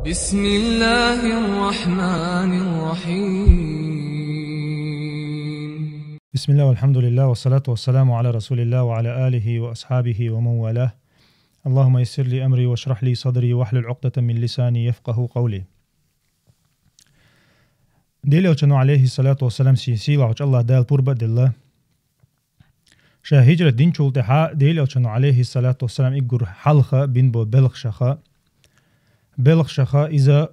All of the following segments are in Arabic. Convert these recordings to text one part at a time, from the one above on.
بسم الله الرحمن الرحيم. بسم الله والحمد لله والصلاة والسلام على رسول الله وعلى آله وأصحابه ومن والاه. اللهم يسر لي أمري واشرح لي صدري واحلل عقدة من لساني يفقه قولي. ديلو چنو عليه الصلاة والسلام سيسي لعج الله دال پوربا دل شا هجرة دين چولتها ديلو چنو عليه الصلاة والسلام اقر حلخة بين بو بلغ شخا إذا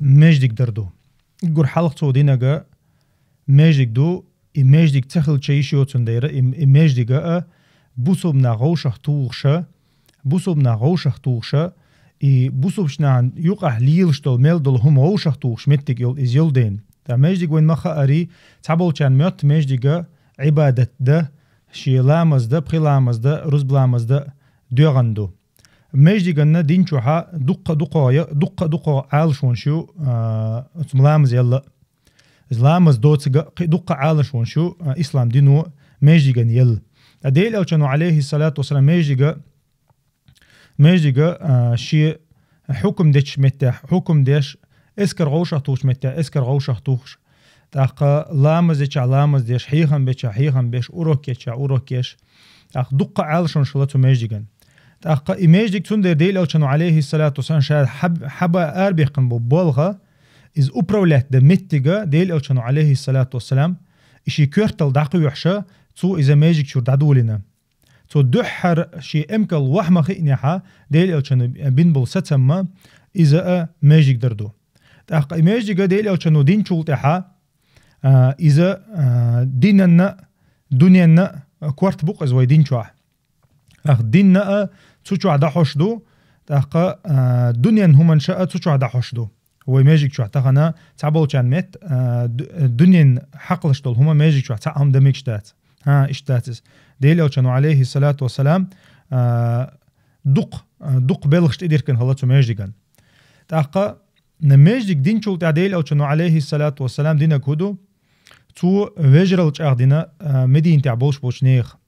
مجدك دردو اقر حلق تو دينغا مجدك دو مجدك تخل چيشيو تندير مجدك بوصوب نغوشخ توغشا بوصوبشنا يقع ليلشتول ميلدول هم غوشخ توغش متك يول إز يولدين تا مجدك وين مخا أري تعبول چان ميوت مجدك عبادت ده شي لامز ده بخي لامز ده رز بلامز ده دوغندو مجدنا دين چوها دقة عال شون شو لامز يلا لامز دوت دقة عال شون شو إسلام دينو مجدنا يلا أديل أو كانوا عليه الصلاة والسلام مجدنا شي حكم ديش متى حكم ديش اسكر غوشة توش متى اسكر غوشة توش تاق لامز ديش حيهم بيش أوروكيش تاق دقة عال شون شلاتو مجدنا تاق إيماجدك تندر ديل أو كانوا عليه الصلاة والسلام شاهد حبا أربيقن ببالغة إز أبرولات دا متجا ديل أو كانوا عليه الصلاة والسلام إشي كورتل داقي وحشا تو إذا ماجيك شور دادولنا تو دحر شي أمكال وحما خينيحا ديل أو كانوا بنبل ستما إذا ماجيك دردو تاق إيماجدك ديل أو كانوا دين شولتحا إذا ديننا دنيانا كوارت بوق إزوي دين شوح أخ ديننا تسوچو عدا حشدو تاق دنيا هم انشاء تسوچو عدا حشدو هو ماجيك شو تاقنا تعبول كان مت دنيا حقلشتول هما ماجيك شو تعهم دميك شتات اشتاتس ديلو كانوا عليه الصلاة والسلام دق بلغشت إدير كان هلاتو ماجيكان تاق نماجيك دين شول تعديل أو كانوا عليه الصلاة والسلام دينا كودو تو وجرل چاق دينا مدين تعبولش بوشنيخ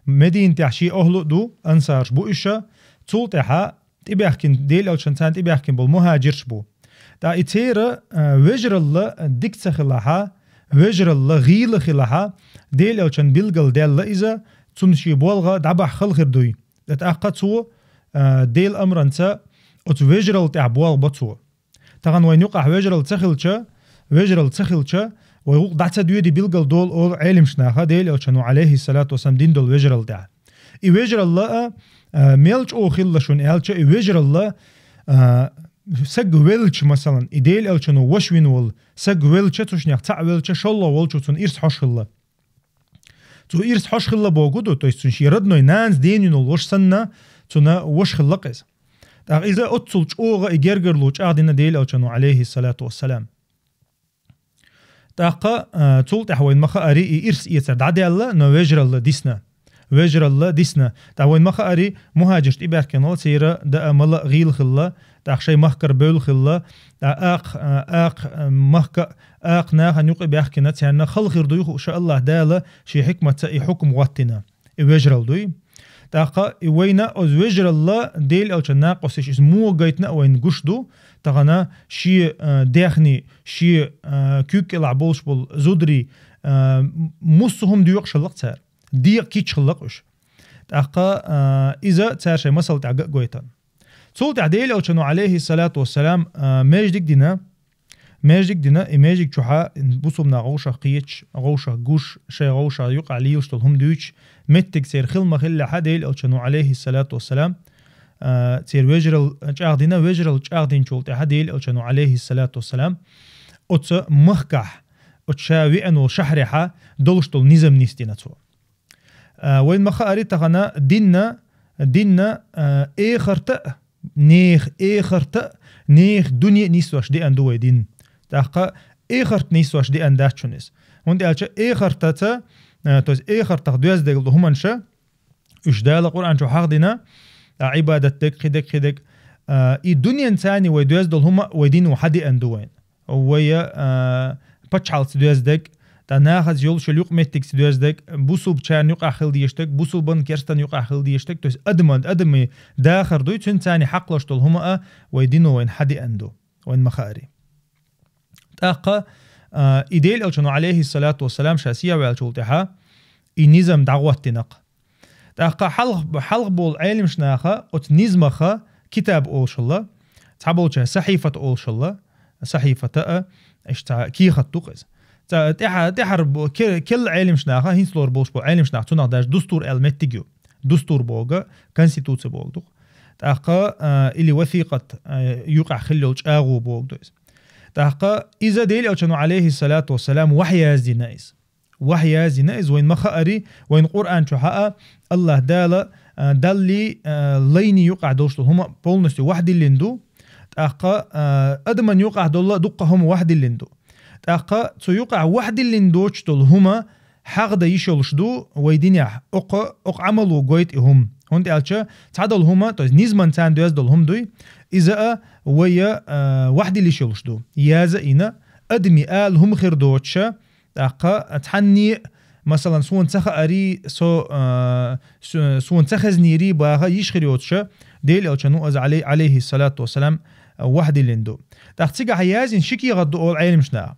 مدين تعشي أهلو دو أنصارش بو إشا تول تحا تبيحكن ديل أو شنتان تبيحكن بالمهاجرش بو تا إتيرا وجر الله ديك تخلها وجر الله غيل خلها ديل أو شن بيلغل ديل إذا تنشي بولغا دعبح خلخر دوي تتأقى تو ديل أمرانتا أت وجرل تعبوال بطو تغن وين يقع وجرل تخلشا ويقول دعتا دي بيلغل دول أول علم شناخا ديل أو شنو عليه الصلاة والسلام دين دول وجرل دع وجر الله ميلش أو خلشون إلش وجر الله سج ويلش مثلا إديل أو شنو وشوين وول سج ويلش تشنيخ تع ويلش شالله وولش تون إرس حش خلا تو إرس حش خلا بوجودو تو يستنشي ردنو ينانز دينينو وش سنة تونا وش خلقز إذا أتصلش أوغا إجرجر لوش أعدنا ديل أو شنو عليه الصلاة والسلام تاقا تولت وين مخا أري إرس يسر دعدي الله نو وجر الله ديسنا تا وين مخا أري مهاجرت إباركن الله سيرا دا ملا غيل خلا تا شي مخكر بول خلا تا آق ناخ نيوق إباركن تانا خل خير دوي إن شاء الله دالا شي حكمة حكم واتنا وجر دوي تاقا وين أز وجر الله ديل أو تناقص إيش مو قيتنا وين قشدو تغنا شي داخني شي كيك العبولش بول زودري مصهم ديوق شلق تار ديق كيتش خلقش تاقا إذا تار شي مسل تعقق قويتان صوت عديل أو كانوا عليه الصلاة والسلام ماجدك دينا ماجدك شوحا بوصبنا غوشة قيتش غوشة قوش شي غوشة يقع ليوش هم دويتش متك سير خلما خلا حديل أو كانوا عليه الصلاة والسلام تير وجرل چاغدينا وجرل چاغدين چولت حديل أو كانوا عليه الصلاة والسلام أتس مخكح أتشاوي أنو شحرحة دولشتول نظام نيستينا تو وين مخا أريد تغنا ديننا إيخرت نيخ دنيا نيسواش دي أندوه دين تاقا إيخرت نيسواش دي أنداشونيس وند ألچا إيخرتتا توز إيخرت دوز ديگل همان شا إش دالا قرآن شو حق دينا عبادتك خدك إي دنيا انساني ويدوز دول هما ويدين وحدي أندوين ويا بچحالت دوز ديگ تا ناخذ يول شو يقمتك سدوزدك بوسو بچان يقع خل ديشتك بوسو بن كرستن يقع خل ديشتك توس ادمي داخر دوي تون ثاني حقلشتل هما ويدينو وين حدي اندو وين مخاري تاقا إيديل ألشنو عليه الصلاة والسلام شاسية والشولتها النظام دعوتنق تاقا حلق بول علم شناخا قط نظمخا كتاب أولشلا تعبولش صحيفة أولشلا صحيفة اشتا كي خطوقز تحر كل علم شناخا هينسلور بولش بو علم شناخ تناخ داش دستور المتجو دستور بوغا كونستيتوسيا بوغدو تاقا اللي وثيقة يقع خلوش اغو بوغدوز تاقا إذا ديل ألشنو عليه الصلاة والسلام وحي زينايز وحي زينايز وين مخاري وين قرآن شحاء الله دالي ليني يقع دوشتو هما بولنستي واحد الليندو تاقا أدمن يقع دولا دقة هم واحد الليندو تاقا تو يقع واحد الليندو تشتول هما حق دا يشولشدو ويدينيا أق عملو قويت هم هونتي ألشا تعدل هما توز نيزمان تان دوز دول هم دوي إذا ويا واحد اللي شلشدو يازا إنا أدمي آل هم خير دوتشا تاقا تحني مثلا سوون تخ أري سوون تخز نيري باغا يشخريوتشا ديل ألشانو أز عليه الصلاة والسلام واحد اللي ندو تاقتيقا حيازين شكي غدو أول عيلم شنا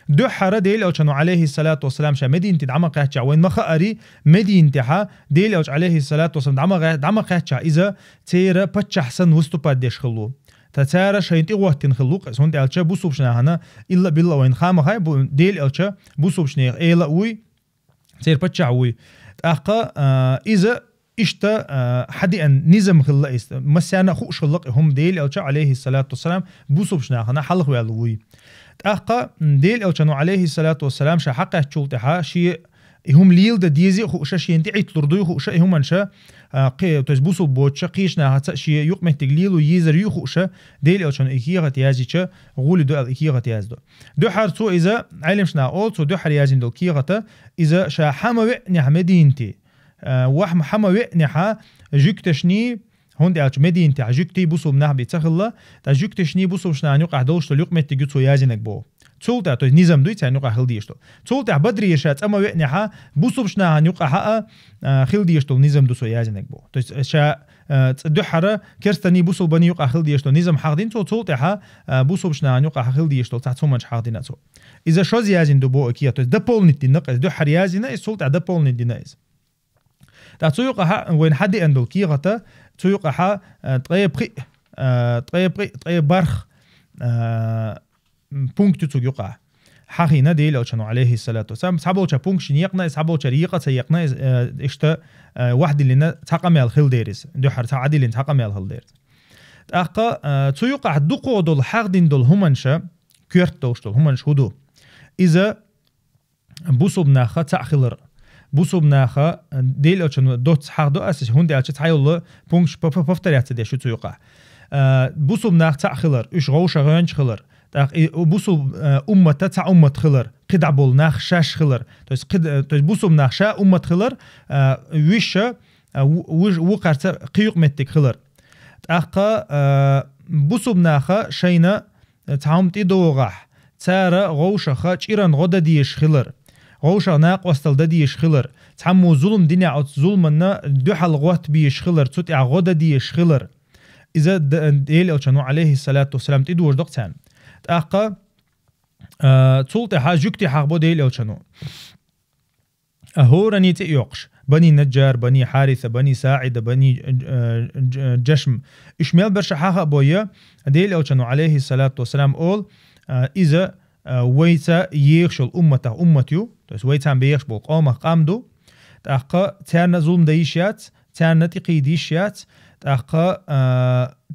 دو حرا ديل ألشانو عليه الصلاة والسلام شا مدين تدعما قهتشا وين مخاري مدين تحا ديل ألش عليه الصلاة والسلام دعما قهتشا إذا تيرا بتش حسن وستو بادش خلو تتارا شاينتي وقتين خلوق هون ألشا بوسوب شنا هنا إلا بالله وين خامة هاي ديل ألشا بوسوب شنا إيلا وي تير بتش عوي أقا إذا إشتا حدي أن نظام خلا است مسيانا خوش خلق هم ديل ألشا عليه الصلاة والسلام بوسوب شنا هنا حلق ويالوي أقا ديل ألشانو عليه الصلاة والسلام شا حقه تشولتها شيء هم ليل دا ديزي خوشا شيء انتي عيتلردو خوشا هم انشا تجبوسو بوتشا قيشنا هتا شيء يقمه تقليل ويزر يو خوشا ديل ألشانو إكيغة يازيشا غولي دو الإكيغة يازدو دو حارتو إذا علم شنا أولتو دو حار يازين دو كيغة إذا شا حما وقنح مدينتي وحما حما وقنحا جوكتشني هون دي مدينتي عجوكتي بوسو بنح بيتخلا تا جوكتشني بوسو شنا نيوقع دولشتو يقمه تجوتو يازينك بو تولتا تو نظام دوي تاع نوقع خلديشتو تولتا بدري شات اما وقنحا بوسو بشنا نوقع حق خلديشتو نظام دوسو يازنك بو تو شا دو حره كرستني بوسو بني يوقع خلديشتو نظام حقدين تو تولتا بوسو بشنا نوقع خلديشتو تاع تومنش حقدين تو اذا شو زيازين دو بو اكيا تو دبولنتي نقص دو حريازينا تولتا دبولنتي نايز تا توقع وين حد اندو كيغتا توقع طيب طيب برخ بونكت تجوقع حقينا ديل ألشانو عليه الصلاة والسلام سحبوشا بونكت شنيقنا سحبوشا ريقة سيقنا إشتا واحد اللي نتحقم الخل ديرس دو حر تعدي اللي نتحقم الخل ديرس أقا تجوقع دقو دول حقدين دول همانشا كيرت دوشتول همانش هدو إذا بوسو بناخا تأخلر بوسو بناخا ديل ألشانو دوت حق دو أساس هندي ألشا تحيول بونكت بفتريات دي شو تجوقع بوسو بناخ تأخلر إش غوشا غينش خلر بوسو أمة تاع أمة خلر قد عبول ناخ شاش خلر توس بوسو ناخ شا أمة خلر ويشا وقع قيوق متك خلر أقا بوسو ناخ شينا تعم تدوغح تارا غوشا خا إيران غدا ديش خلر غوشا ناق وستل دديش خلر تعمو ظلم دنيا أو ظلمنا دوحل غوت بيش خلر تطيع غدا ديش خلر إذا ديل ألشانو عليه الصلاة والسلام تدوش دقتان أقا تولتي حاجوكتي حقبو ديل ألشانو أهوراني تيوقش بني نجار بني حارثة بني ساعدة بني جشم إشمال برشا حاقا بويا ديل ألشانو عليه الصلاة والسلام أول إذا ويتا يخشل أمتيو تس ويتا بيخش بو قومة قامدو تأقا تارنا ظلم دايشيات تارنا تقي ديشيات تأقا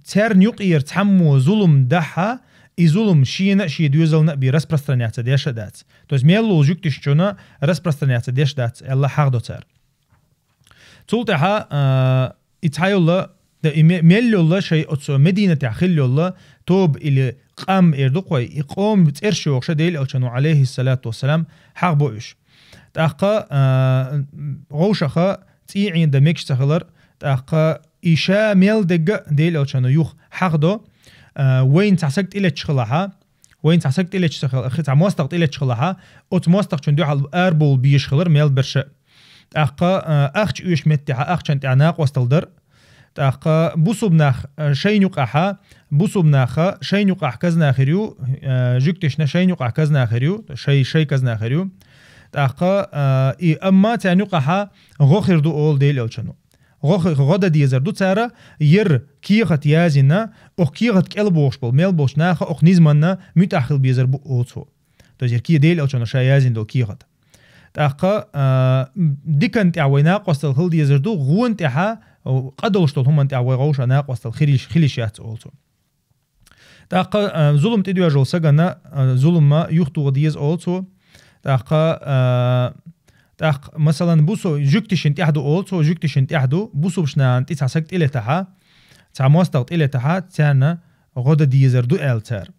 تار نيقير تحمو ظلم دحا ظلم شينا شي ديوزلنا براسпространяться деш дать. То есть меллу жуктишчуна распространяться деш дать. Алла хагдо тар. Цултаха итайулла مليولا شيء أتسو مدينة عخليولا توب إلى قام إردقوي إقام بترشوا شديل ألشانو عليه الصلاة والسلام حق بوش تأقى غوشخا تيعين دمكش تخلر تأقى إشاء ميل دقة ديل ألشانو يوخ حق دو وين تعسكت إلى تشخلها وين تعسكت إلى تشخل أخذ عموستق إلى تشخلها أتموستق شن دوح الأربول بيش خلر ميل برش أخش إيش متها أخش أنت عناق وستلدر بوسو بناخ شيء يقعها بوسو بناخ شيء يقع كزنا آخريو جكتشنا شيء يقع كزنا آخريو شيء كزنا آخريو أما تاني يقعها غخر دو أول ديل ألشنو غدا ديزر دو تارا ير كيغت يازينا أو كيغت كالبوش بول ميل بوش ناخا أو نيزمنا متأخل بيزر بو أوتو تجر كي ديل ألشنو شا يازين دو كيغت ديكن تعويناق وستل خل ديزر دو غون تها قدلشتل هم انت عويغوش ناق وستل خليشيات أولتو ظلم تدوى جول سجنا ظلم ما يخطو ديز أولتو مثلا بوسو جكتش انت احدو أولتو جكتش انت احدو بوسو بشنا انت تحسكت إلى تها تعموستغت إلى تها تانا غدا ديزر دو ألتر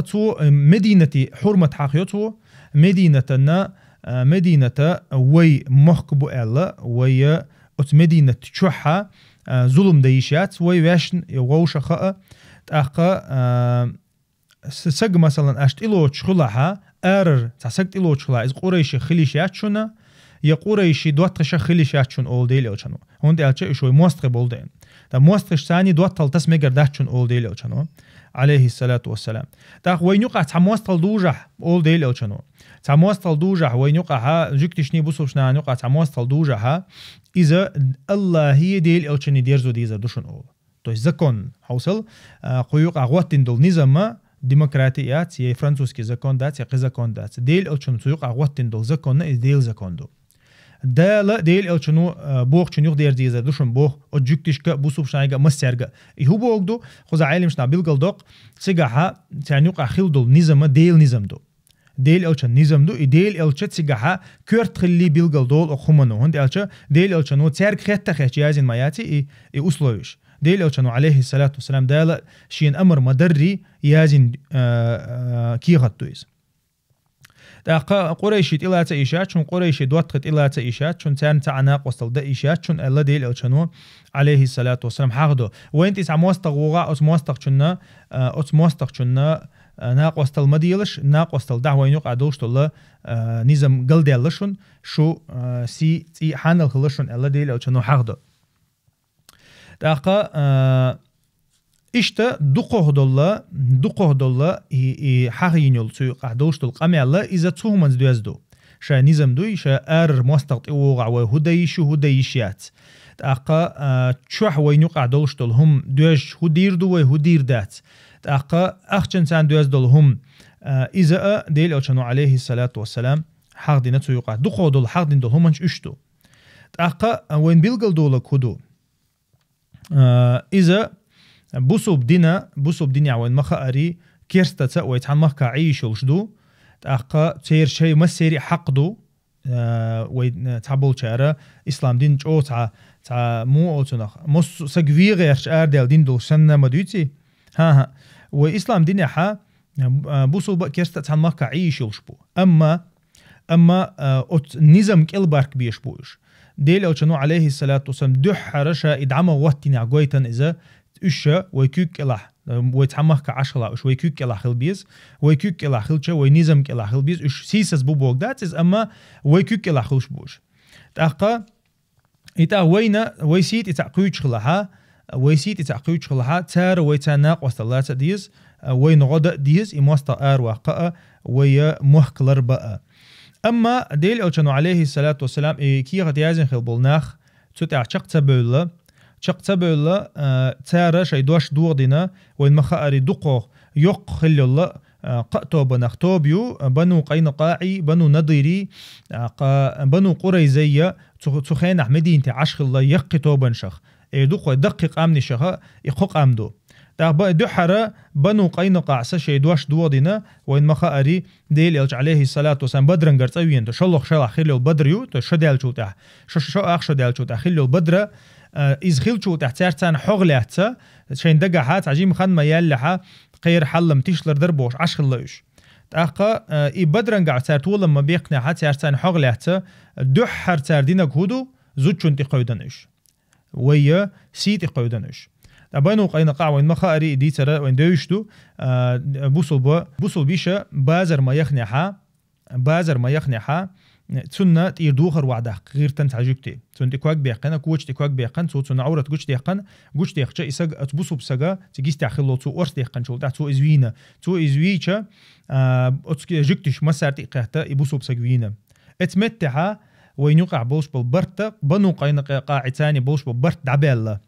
تو مدينة حرمة حقيقتو مدينة وي محكبو ألا وي أت مدينة تشوحها ظلم ديشات وي واشن يغوش خاء سج مثلا أشت إلو تشخلها تسكت إلو تشخلها إذ قريش خليشات شنا يقريش دوات خش خليشات شن أول ديل أو شنو هون ديال شوي موستر بولدين تا موستر ثاني دوات تلتس مجر دات شن أول ديل أو شنو عليه الصلاة والسلام وين يقع تعموستل دوجح أول ديل أو شنو تعموستل دوجح وين يقع جكتشني بوسوشنا يقع تعموستل دوجح إذا الله هي ديل أو شنو ديرزو ديزر دوشن أول تو زكون حوصل قيوق عواتين دول نظام ديمقراطيات يا فرنسوسكي زكون دات يا قزكون دات ديل أو شنو قيوق عواتين دول زكون إذ ديل زكون دو دال ديل أو شنو بوق شنو دير ديزر دوشن بوق أجكتشك بوسوشنايجا مسترجع هو بوق دو خذ عالم شنا بيلقل دوق سجاها تعني يقع خيل دول نظام ديل نظام دو ديل ألشان نظام دو ديل ألشان سجاها كرت خلي بيلقل دول أخمنو هند ألشان ديل ألشانو تارك خيت خيت جازين ماياتي أصلويش ديل ألشانو عليه الصلاة والسلام دال شين أمر مدري يازين كي غطويز قريشي إلا تعيشات شون قريشي دوتخت إلا تعيشات شون تان تعناق وصل دعيشات شون الله ديل ألشانو عليه الصلاة والسلام حقدو وين تسع موستق وغا أتموستق شنا أتموستق شنا ناق وصل مديلش ناق وصل دعوة ينوق عدوش طلا نظام قل ديالشون شو سي تي حانل خلشون الله ديل ألشانو حقدو إشتا دقوه دولا حقين يلتو قعدوش دول قامي الله إذا توهم دوازدو شا نظام دوي شا موستق إوغع وهدايشو هدايشيات تشوح وينو قعدوش دول هم دواج هدير دو وهدير دات أخشن سان دواز دول هم إذا ديل أوشانو عليه الصلاة والسلام حق دينا تو يقع دقوه دول حق دين دول هم منش اشتو وين بيلقل دول كدو إذا بوسوب دينا وين مخاري كيرستا ويتحن مخا عيشولش دو تير شيء مسيري حق دو وين تعبول شارع إسلام دين جو تع مو أوتناخ مس سجوي غير أردل دين دول سنة مدوتي ها وإسلام دين يحا بوسوب كيرستا تحن مخا عيشولش بو أما نظام كالبارك بيش بوش ديل أوشانو عليه الصلاة والسلام دح رشا إدعام وقتنا عقويتا إذا إشا ويكوك إلاح ويتحمخ كعشرة إش ويكوك إلاح خلبيز ويكوك إلاح خلشة وينظم إلاح خلبيز إش سيسس بوبوك داتز أما ويكوك إلاح خلش بوش إتا وينا ويسيت إتا قيوش خلها تار ويتاناق وستلات ديز وين غدا ديز إموستا واقع ويا محكلر بقى أما ديل أوشانو عليه الصلاة والسلام كي غد يازن خلبولناخ تتع شق تبولا تارا شي دوش دور دينا وين مخاري دقو يق خلي الله قأتو بنختوبيو بنو قينقاعي بنو نضيري بنو قريزية تخين أحمدين تعشخ الله يقتو بنشخ دقو دقيق أمني شخ يقوق أمدو دحرة بنو قينقاع سشي دوش دور دينا وين مخاري ديل يلج عليه الصلاة والسلام بدرن قرص أوين تشلخ شلح خلي البدريو تشدال شوتح شو أخ شدال شوتح خلي البدرة إذ خلشو تحتارتان حغلاتها شين دقعات عجيم خان ما يالها غير حلم تشلر دربوش عشخ اللوش بدرن قاع تارتول لما بيقنع تارتان حغلاتها دحر تاردينك هدو زوجون تقودنش ويا سيت قودنش بنو قينقاع وين مخاري دي ترى وين دوشتو بوصل بيشا بازر ما يخنحا تسنة تيردوخر وعده غير تنتعجبتي تسنة كواك بيقنا كوش تكواك بيقن تسنة عورة كوش تيقن كوش تيقشة إساق أتبوسو بساقا تجيس تأخلو تو أرس تيقن شو تحتو إزوينا تو إزويشة أتسكي جكتش مسار تيقهتا يبوسو بساقوينا اتمتها وين يقع بوش بالبرتا بنو قينقاع قاعتاني بوش بالبرت دعبالله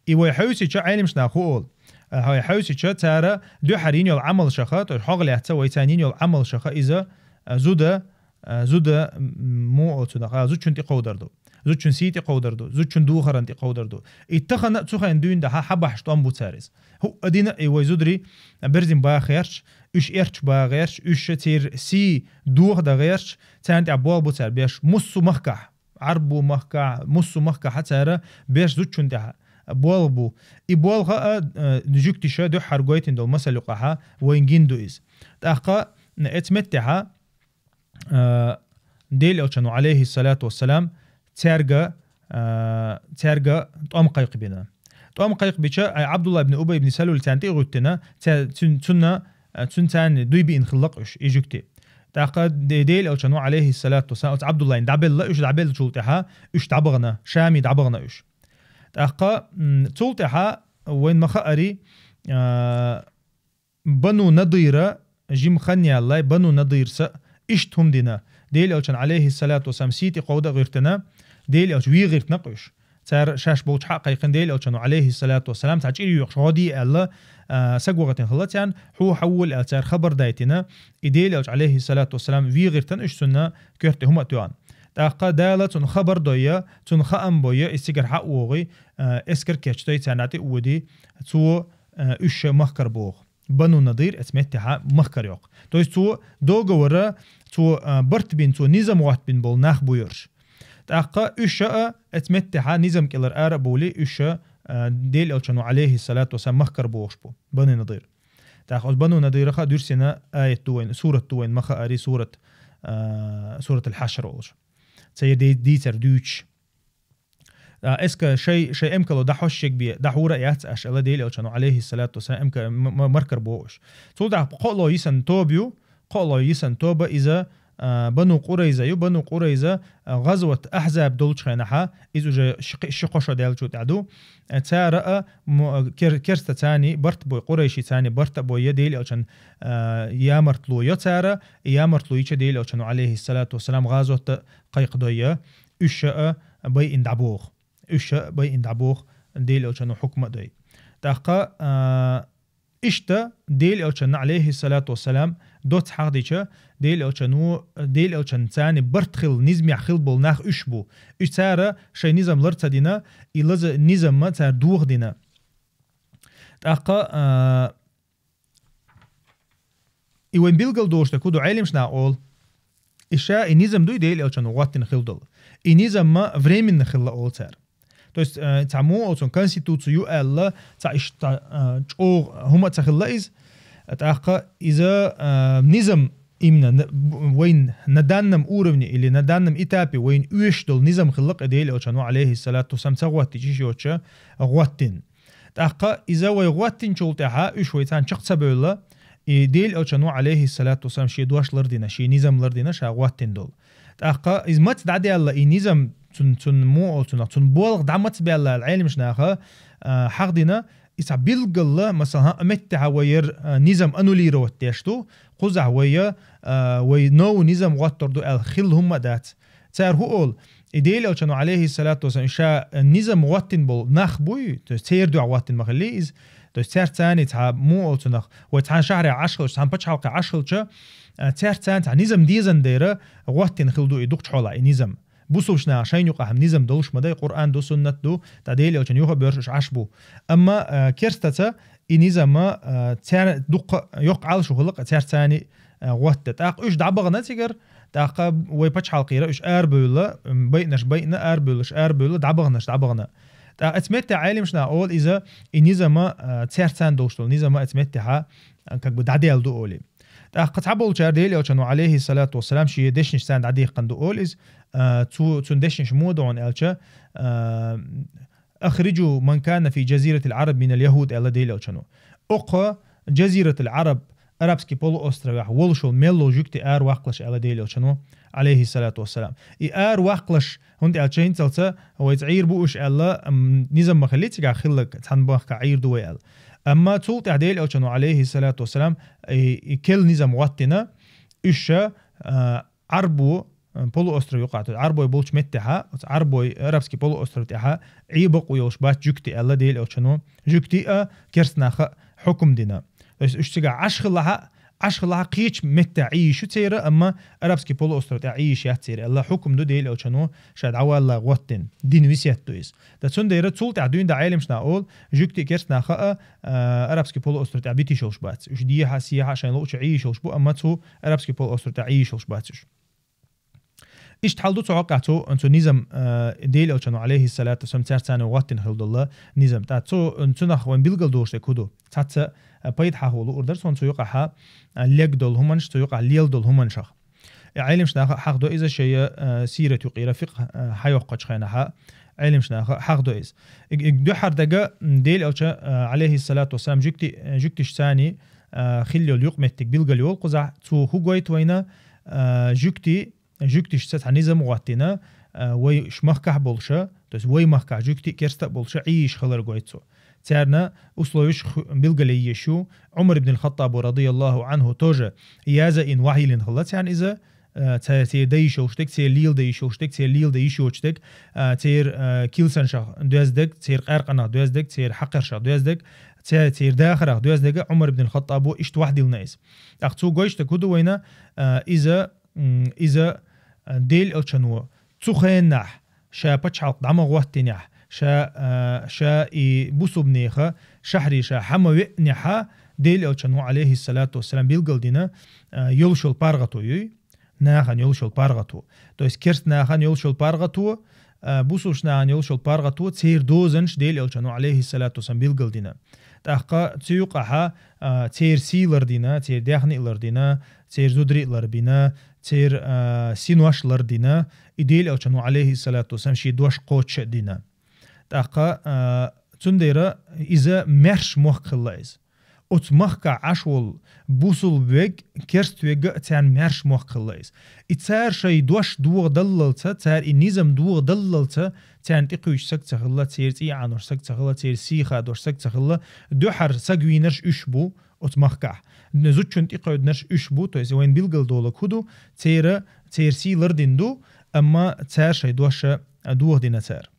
إيوه حوسي شا عالمش ناخول هاي حوسي شا تارا دو حرين يول عمل شخات وحاغل يحتوى تانين يول عمل شخا إذا زودا مو أتونا زود شنتي قودردو زود شن سيتي قودردو زود شن دوخرنتي قودردو اتخنا تسخن دون ده حبة حشطان بوتساريز هو أدينا إيوه زودري برزين باخيرش إيش إرش باغيرش إيش تير سي دوخ دا غيرش تانتي عبوال بوتسار بيش مصو مخكح عربو مخكح مصو مخكح حتى بيش زود شنتي بولبو إبولغا نجوكتي شا دو حرقويتين دول مسألة قاها وين جندو إز تأخا اتمتها ديل أوشانو عليه الصلاة والسلام تارجا طعم قيق بنا طعم قيق بيشا عبد الله بن أبي بن سلول تانتي غوتنا تن دوي بين خلقش إيجوكتي تأخا ديل أوشانو عليه الصلاة والسلام عبد الله دعبل لا إيش دعبل شولتها إيش دعبغنا شامي دعبغنا إيش تأخا تولتها وين مخاري بنو نضيرة جيم خنيا الله بنو نضير س إشتهم دينا ديل أوشان عليه الصلاة والسلام سيتي قودة غيرتنا ديل أوش وي غيرت نقش صار شاش بوش حقيقة ديل أوشان عليه الصلاة والسلام تعجيل يوقش غادي الله سجوغة خلتيان هو حول صار خبر دايتنا ديل أوش عليه الصلاة والسلام وي غيرتن إيش سنة كرت هم توان تأقى دالة تن خبر دويا تن خام بويا استجر حق وغي اسكر كشتاي تناتي ودي تو إيش مخكر بوغ بنو نضير اسمتها مخكر يوق تويس تو دوغ ورا تو برت بين تو نظام واحد بين بول ناخ بويرش تأقى إيش اسمتها نظام كلر أربولي إيش ديل أوشانو عليه الصلاة والسلام مخكر بوغش بو بنو نضير تأخذ بنو نضير خا درسنا آية توين سورة توين مخاري سورة الحشر أولش سيدي ديتر دوتش اسكا شيء امكلو دحوشك بي دحورة يات اش الله ديل اوشانو عليه الصلاة والسلام امك مركر بوش تول دح قولو يسن توبا اذا بنو قريزة غزوة احزاب دولش خينها اذا شقوشو ديل شو تعدو تارا كرستا تاني برت بو قريشي تاني برت بو يديل اوشان يامرتلو يتارا يامرتلو يچ ديل اوشانو عليه الصلاة والسلام غزوة قيقدوية اشا بي اندعبوخ ديل اوشانو حكمة دوي تاقا اشتا ديل اوشان عليه الصلاة والسلام دوت حقديشا ديل اوشان تاني برتخل نزمي خل بول ناخ اشبو اش تارا شي نظام لرتا دينا إلاز نظام ما تار دوغ دينا تاقا ايوين بيلغل دوشتا كودو عالمشنا اول اشا نظام دوي ديل اوشانو غواتين خل دول نظام ما временно خل اول تار то есть تعمو أو конституцию الله تعيش هم تخلّيز تأخذ إذا نظام إمنا وين ندانم أوربني اللي ندانم إتابي وين يشتغل نظام خلق إديل أو شنو عليه الصلاة والسلام تغوت تجيش يوتشا غوتين تأخذ إذا ويغوتين شولتها إيش ويتان شخص سبيلا إديل أو شنو عليه الصلاة والسلام شيء دواش لردينا شيء نظام لردينا شا غوتين دول تأخذ إذا ما تدعي الله نظام تن مو تن بولغ دعمت بالله العلم مش ناخه حق دينا يسبيل الله مثلا متى وير نظام انولي روتيشتو قزع ويا وينو نظام وتردو الخل هم دات صار هو اول إديل أو كانوا عليه الصلاة والسلام شا نظام واتن بول نخبوي تسير دو واتن مخليز تسير ثاني تاع مو تنخ وتعن شهر 10 وتعن بتش حلقة 10 تسير ثاني تاع نظام ديزن دايره واتن خلدو يدق حولا نظام بوسوشنا عشان يقهم نظام دوش مدى قرآن دو سنة دو تعديل أو كان يوها بيرش عشبو أما كيرستتا نظام تير دق يقعل شو خلق تير ثاني وات تاق إيش دعبغنا تيجر تاق ويبتش حلقيرة إيش أربولا بينا أربولا دعبغنا تاق أتمتع عالم شنا أول إذا نظام تير ثاني دوشتول نظام أتمتعها كأنه دعديل دو أولي قد عبول جارديل أو كانوا عليه الصلاة والسلام شيء دشنش ساند عديه قندو أوليز تو دشنش مودون ألشة أخرجوا من كان في جزيرة العرب من اليهود ألا ديل أوشنو أقا جزيرة العرب أرابسكي بولو أسترا ولشول ميلو جوكتي آر واقلش ألا ديل أوشنو عليه الصلاة والسلام آر واقلش هند ألشين تلتا هو يتعير بوش ألا نظام مخليتك أخلق تنبخ كعير دوي ألا أما تولت أعديل أوشنو عليه الصلاة والسلام كل نظام واتنا إشا عربو بولو أسترا يقعد عربو يبولش متها عربو أرابسكي بولو أسترا تها عيبق ويوش بات جوكتي ألا ديل أوشنو جوكتي كرسناخ حكم دينا اشتغل عشخلها قيش متى عيش تيرا أما أرابسكي بولو أسترا تعيش ياتير الله حكم دو ديل أوشنو شاد عوال غوتن دين ويسيات تويس دا تسون ديرا تسولت عدوين دا عالم شنا أول جوكتي كرسناخ أرابسكي بولو أسترا تعبيتي شوش بات وش ديها سيها عشان لوش عيش وش بو أما تو أرابسكي بولو أسترا تعيش وش باتش إيش تحلدو توقعتو أنتو نظام ديل أوشنو عليه الصلاة والسلام تارتاني وغاتن خلد الله نظام تاتو أنتو نخوان بيلغل دوش تكودو تاتا بايد حاولو أردر سون توقعها ليك دول همانش توقع ليل دول همانشخ علم شناخ حق دو إذا شيء سيرة يقيرا فقه حيوقع شخينها علم شناخ حق دو إذ دو حردقة ديل أوشا عليه الصلاة والسلام جوكتش ثاني خليو اليقمتك بيلغل يول قزع تو هوغويت وينا جوكتش ستح نظام واتنا وي شمخكح بولشا تس وي مخكح جوكتي كرستا بولشا عيش خلر قويتسو تارنا أصلوش بلغلي يشو عمر بن الخطاب رضي الله عنه توجه يازا إن وحيلين خلت يعني إذا تير ديشوشتك تير ليل ديشوشتك تير ليل ديشوشتك تير كيلسن شخ دوزدك تير قرقنا دوزدك تير حقر شخ دوزدك تير داخرة دوزدك عمر بن الخطاب إشت واحد الناس أختو قويشتك هدو وينا إذا ديل ألشنو تخينح شا بتشعط دماغ وقتنح شا بوسو بنيخة شحري شا حما نحا ديل ألشنو عليه الصلاة والسلام بيلقل دينا يلشل بارغتو يي ناخن يلشل بارغتو تويس كرست ناخن يلشل بارغتو بوسوش ناخن يلشل بارغتو تير دوزنش ديل ألشنو عليه الصلاة والسلام بيلقل دينا تأخا تيوقعها تير سيلر دينا تير داخني إلر دينا تير زودري إلر بينا تير سينواش لر دينا إديل ألشنو عليه الصلاة والسلام شي دوش قوتش دينا تأخا تنديرا إذا مرش موخ خلايز أت مخكا عشول بوصل بيج كرست بيج تان مرش موخ خلايز إتسار شي دوش دوغ دللتا تار النظام دوغ دللتا تان تقويش سك تخلا تير تي عنور سك تخلا تير سيخا دوش سك تخلا دوحر سقوينرش إشبو أت مخكا نزوتشن تقعد نرش إشبو تويس وين بيلقل دولا كودو تير سي لردندو أما تار شي دوش دوغ دينا تار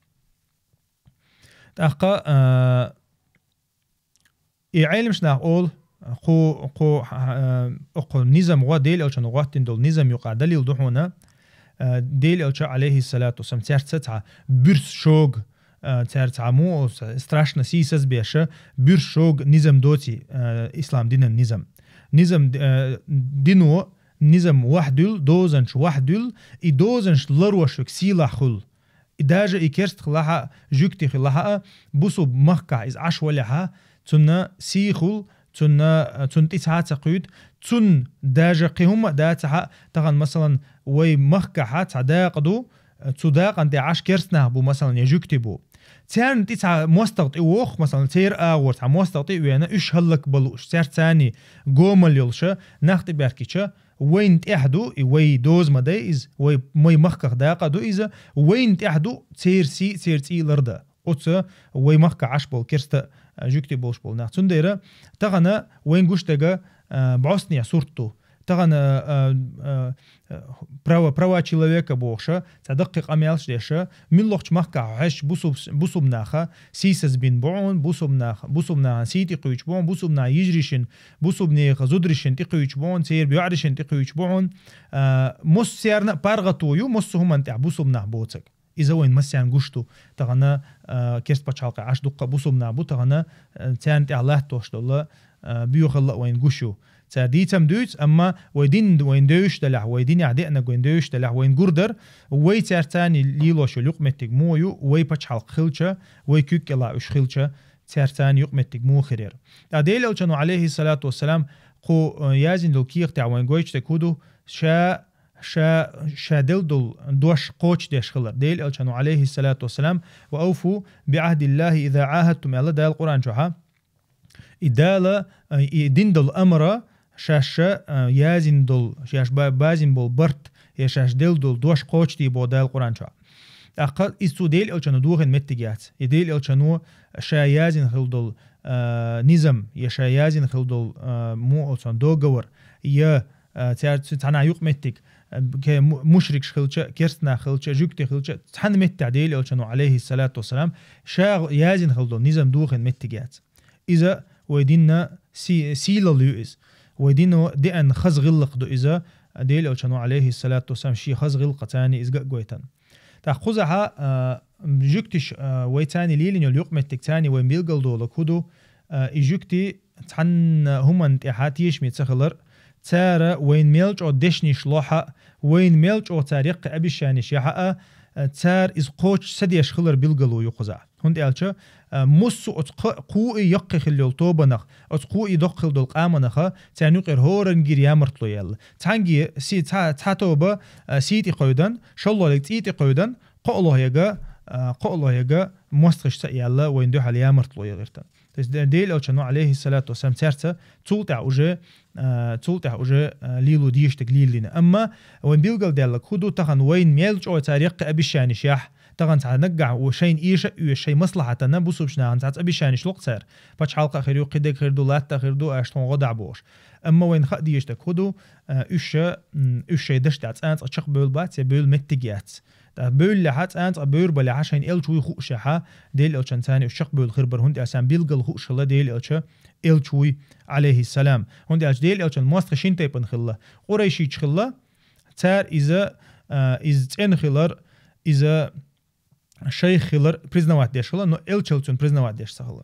تأخا علم شنا أول خو نظام وديل أو شنو وقتين دول نظام يقع دليل دحونا ديل أو عليه الصلاة والسلام ترتع برس شوق ترتع مو استراشنا سيسز بيشة برس شوق نظام دوتي إسلام دين النظام نظام دينو نظام وحدل دوزنش وحدل إدوزنش لروشك سيلا خل إداجة إكرست خلاها جوكتي خلاها بوسو مخكا إز عش ولها تنا سيخول تنا تسعة تقيد تن داجة قيهم داتها تغن مثلا وي مخكا حات عداقدو تداق أنت عش كرسنا بو مثلا يجوكتي بو تان تسعة مستقط إوخ مثلا تير آورت مستقط إيوانا إيش هلك بلوش تير تاني قومل يلشا ناخت باركيشا وين تأحدو وي دوز مدايز وي مخكا داقدو إذا وين تأحدو تير تي لردا أوتسا وي مخكا عش بول كرستا جوكتي بولش بول ناخت سنديرا تغنا وين قوشتاقا بعصني صورتو تغنا права человека бохша تدقق أميالش ديشا من لوخش مخكا عش بوسوب ناخا سيسز بين بون بوسوب ناخا سيتي قويش بون بوسوب نا يجريشن بوسوب نيخا زودريشن تقويش بون سير بيعرشن تقويش بون مس سيرنا بارغتويو مس هم انت بوسوب نا بوتك إذا وين مسيان قشتو تغنا كيرست باتشالقا عش دقا بوسوب نا بو تغنا تانت الله توش دولا بيوخلا وين قشو تاديتم دوت أما وين دوش دلع وين يعدئنا وين دوش دلع وين قردر وين تارتاني ليلوش يقمتك مويو وين بتشحلق خلشة وين كيك لا وش خلشة تارتاني يقمتك مو خير أديل أوشانو عليه الصلاة والسلام قو يازن دو كيق تاع وين قويش تكودو شا شادل دل دوش قوش ديش خلر ديل الشانو عليه الصلاة والسلام وأوفوا بعهد الله إذا عاهدتم الله دال القرآن شوها إدالة دين دل أمر شاش يازن دل شاش بازن بول برت يشاش دل دل دوش قوش دي بو دال القرآن شوها أقل إستو ديل الشانو دوغن متجات ديل الشانو شايازن خل دل نظام يشايازن خل دل مو الشان دوغور يا تانا يوق متك كمشرك خلچه كرسنا خلچه جوكتي خلچه تحن مت تعديل الشانو عليه الصلاة والسلام شاغ يازن خل دل نظام دوغن متجات إذا ويدينا سيل اليوز ويدينا دي أن خز غلق دو إذا ديل الشانو عليه الصلاة والسلام شي خز غلق تاني إزقا قويتان تأخذها جوكتش ويتاني ليلين اليوق متك تاني وين بيلقل دو لكودو إجوكتي تحن هم انتحاتيش ميتسخلر تارا وين ميلج أو دشني شلوحة وين ميلج أو تاريق أبيشاني شيحة تار إز قوش سديش خلر بيلقلو يقزع هند ألشا مسو قوئي يقي خليل طوبنخ قوئي دقل دول قامنخ تانيقر هورن جير يامرتلو يل تانجي سي تاتوبا سيتي قويدن شالله لك تيتي قويدن قولو يجا مستخش سيالا وين دو حالي يامرتلو يغيرتن ديل ألشانو عليه الصلاة والسلام تارتا تولتع وجه ليلو ديشتك ليلنا أما وين بيلقل ديالك خدو تخن وين ميلج أو تاريق أبيشاني شيح تغن تنقع وشين إيشة وشي مصلحة نبوسو بشنا عن تعت أبيشاني شلوق سار باش حلقة خيريو قدك خيردو لاتا خيردو أشتون غدع بوش أما وين خد ديشتك خدو إيشة دشت عت أنت أشق بول بات بول متجيات بول لحات أنت بول بلا عشان إلشوي خوشها ديل إلشان ثاني أشق بول خربر هند أسام بيلقل خوش الله ديل إلشة إلشوي عليه السلام هند أش ديل إلشان ماست خشين تيبن خلا قريشي خلا تار إذا إن خلر إذا شيخ خلر بريزنوات ديش خلا نو إلشلتون بريزنوات ديش سخلا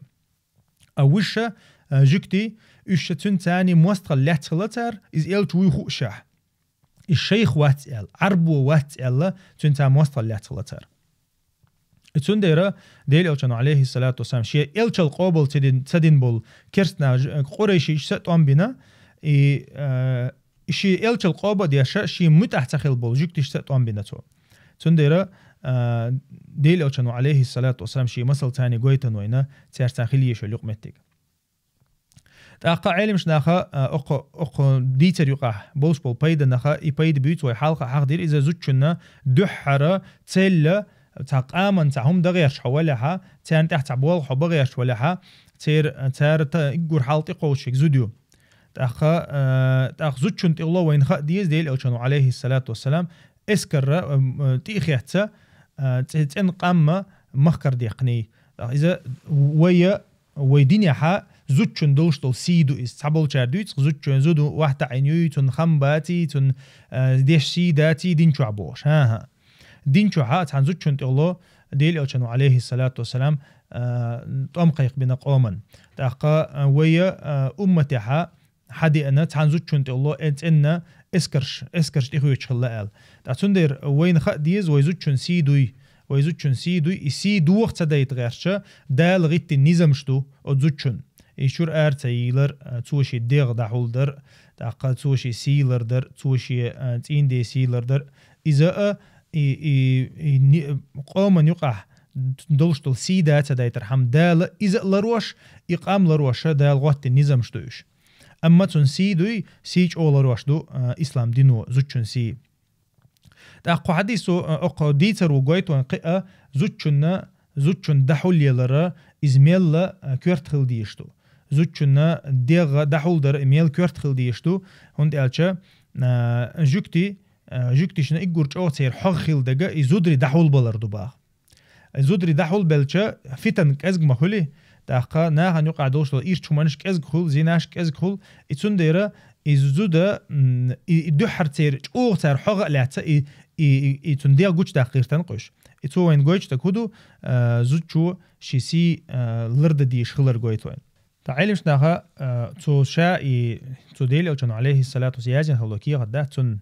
أوشة جكتي إشتون ثاني ماست خلات خلا تار إز إلشوي خوشه الشيخ واتسأل عربو واتسأل تنتا موصل لاتلتر اتون ديرا ديل الشانو عليه الصلاة والسلام شيء الشل قابل تدين بول كرسنا قريشي ستوان بنا شيء الشل قابل ديشا شيء متحتخل بول جكتش ستوان بنا تو اتون ديرا ديل الشانو عليه الصلاة والسلام شيء مثل تاني قويتن وينا تيرتاخليه شو لقمتك تأقى علمش ناخا أقو ديتر يقع بولش بول بايدا ناخا يبايد بيوت ويحالقا حقدير إذا زوجنا دحرة تيلا تاقامن تاهم دغيرش حوالها تان تحت بول حبغيرش ولها تير تيقور حالتي قوشك زوديو تأخ زوجن الله وين خا ديز ديل أوشانو عليه الصلاة والسلام اسكر تيخيحتا تن قام مخكر ديقني إذا ويدينيا حا زوجن دولشتل سيدو إس تابل شاردويت زوجن زودو واحد عينيو تن خمباتي تن ديش سيداتي دين شو عبوش ها دين شو عات عن زوجن الله ديل أوشانو عليه الصلاة والسلام طمقيق بنا قوما تأقى ويا أمتها حدي أنا عن زوجن الله إن اسكرش تيخويش خلال تأتندر وين خا ديز ويزوجن سيدوي سيدو وقت دايت غيرشة دال غيت النظام شتو أزوجن يشور تيلر توشي ديغ دحولدر تاقا توشي سيلر در توشي تين دي سيلر در إذا قوما يقع دولشتل سيدات دايتر حم دال إذا لروش إقام لروش دال غوت النظام شتوش أما تون سيدوي سيج أو لروش دو إسلام دينو زوجن سي تاقو حديثو أقو ديتر وقويت وانقئة زوجن دحول يلر إزميل كورت خل ديشتو زوجن ديغ دحول در إميل كورت خل ديشتو هند ألچه جوكتي شنا إقور جو تير حق خل دقا إزودري دحول بلر دوباغ إزودري دحول بلچه فتن كأزق مخولي تاقا ناغن يقع دوشتو إيش چومانش كأزق خول زيناش كأزق خول إتون ديرا إزودا إدوحر تير أوغ تير حق لعتا إتون ديغ قوش داقيرتن قوش إتو وين قوش تكودو زوجو شيسي لرد ديش خلر قويت وين تعلمش ناها تو شا تو ديل أو عليه الصلاة والسلام هلوكي غدا تون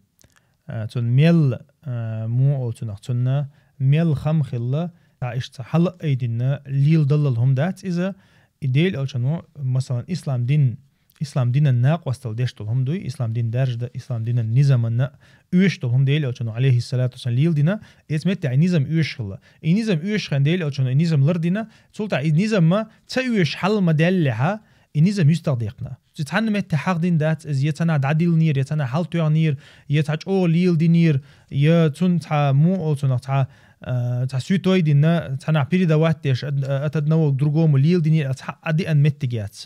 ميل مو أو تون ميل خم خلا تعيش تحل أيدينا ليل ضللهم دات إذا ديل أو مثلا إسلام دين إسلام دين الناق وستل ديشتل هم دوي إسلام دين دارج ده إسلام دين النظام النا يشتل هم ديل أو شنو عليه الصلاة والسلام ليل دينا إسمت يعني نظام يشخلا النظام يشخن ديل أو شنو النظام لردينا سلطة النظام ما تيش حل ما دلها النظام يستضيقنا تتحن مت حق دين دات إز يتنا عديل نير يتنا حل توع نير يتحج أو ليل دي نير يتون تع مو أو تنا تع سويتوي دينا تنا بيري دواتش أتدنو درجوم ليل دي نير أدي أن متجات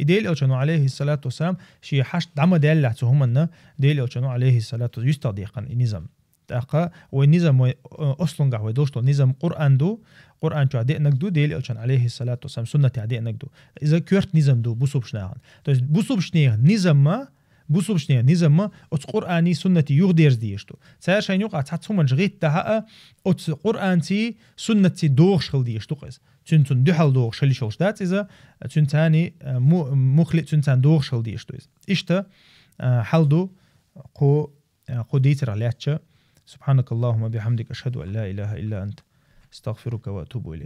إديل أو شنو عليه الصلاة والسلام شيء حش دعم دال لعتهم لنا ديل أو شنو عليه الصلاة والسلام يستضيقن النظام تأقى والنظام أصلاً قهوة دوشتو نظام قرآن دو قرآن شو عدي نقدو ديل أو شنو عليه الصلاة والسلام سنة عدي نقدو إذا كورت نظام دو بوسوب شناهن تو بوسوب شنيه نظام ما بوسوب شنيه نظام ما أت قرآني سنة يغدير ديشتو سير شين يوقع تحتهم من جغيت تها أت قرآنتي سنة دوغش خل ديشتو قيس تنتون دحل دوغ شلي شوش دات إذا تنتاني مخلق تنتان دوغ شل ديشتو إشتا حلدو قو ديتر علياتش سبحانك اللهم بحمدك أشهد أن لا إله إلا أنت استغفرك وأتوب إليك